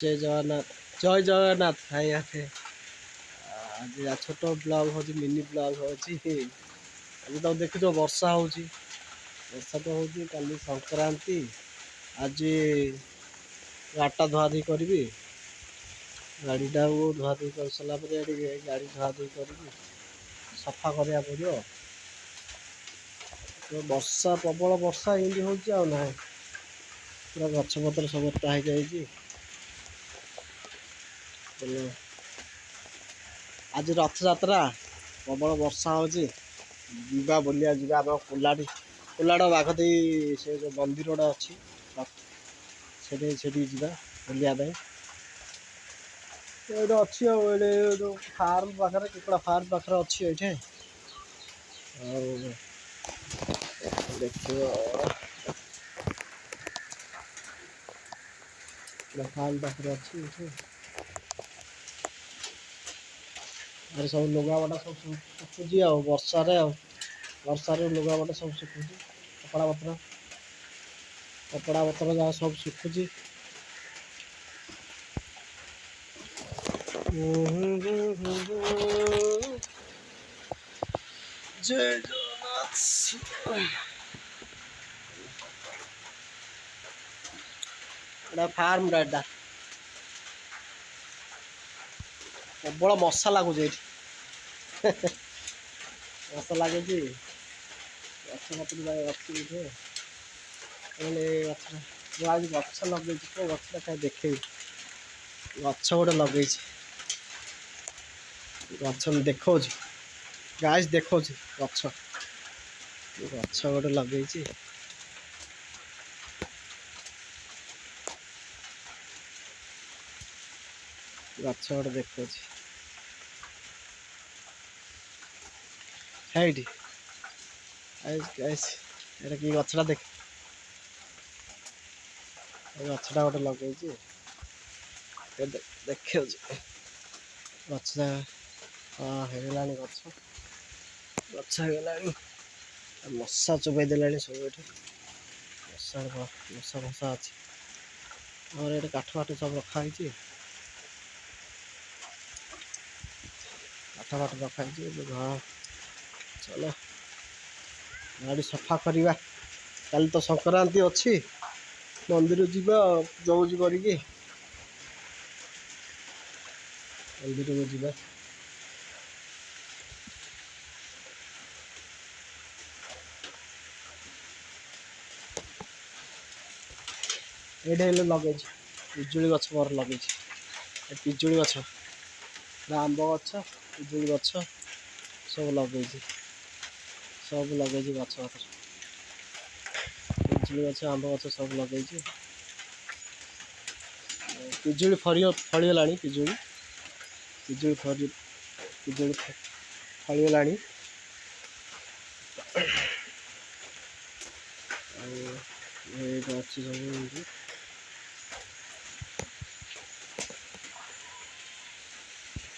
जय जगन्नाथ जय जगन्नाथ भाई आते आज छोट ब्लॉग हो मिनी ब्लॉग हो आज तो देखु वर्षा हो वर्षा तो हो कल संक्रांति आज गाटा धुआधुई करी गाड़ीटा को धुआधुई कर सारा गाड़ी धुआधुई कर सफा करा पड़ो तो वर्षा प्रबल वर्षा एमती हो पूरा गछपतर सब हो जाए आज रथ यात्रा प्रबल वर्षा हो बुलिया जा कोलाड़ बाघदी से जो मंदिर गोटे अच्छी जा बुलिया अच्छी जो फार्म पाखे कुकड़ा फार्म पाखे अच्छी ये देखिए फार्म पाखे अच्छी अरे सब लुगापटा सब सुखुची वर्षार लुगापटा सब सुखुची कपड़ा पत्र जहाँ सब सुखुची जय जगन्नाथ फार्म डाटा प्रबल मशा लगुच मशा लगे गचपत्र अच्छी आज गच लगे गचटा कहीं देखे गच गोटे लगे गच देखा गाइस देखा गच गच गोटे लगे गच गोटे देखा है कि गचटा देख गचटा गोटे लगे देखे गचटा हाँ होगा गच गच हो मशा चोबई देला सब ये मशा मशा फशा अच्छी और ये काठ फाट सब रखाई काठ फाट रखाई हाँ चलो गाड़ी सफा करवा कल तो संक्रांति अच्छी मंदिर जीवा जौज करी मंदिर को जीवा ये लगे पिजुली गछ मोर लगे पिजुली गछ आंब गछ पिजुली गछ सब लगे गछ पत्र पिजुली गछ आंब गछ सब लगे पिजुली फड़गला पिजुली पिजुली पिजुली फड़गला अच्छी सब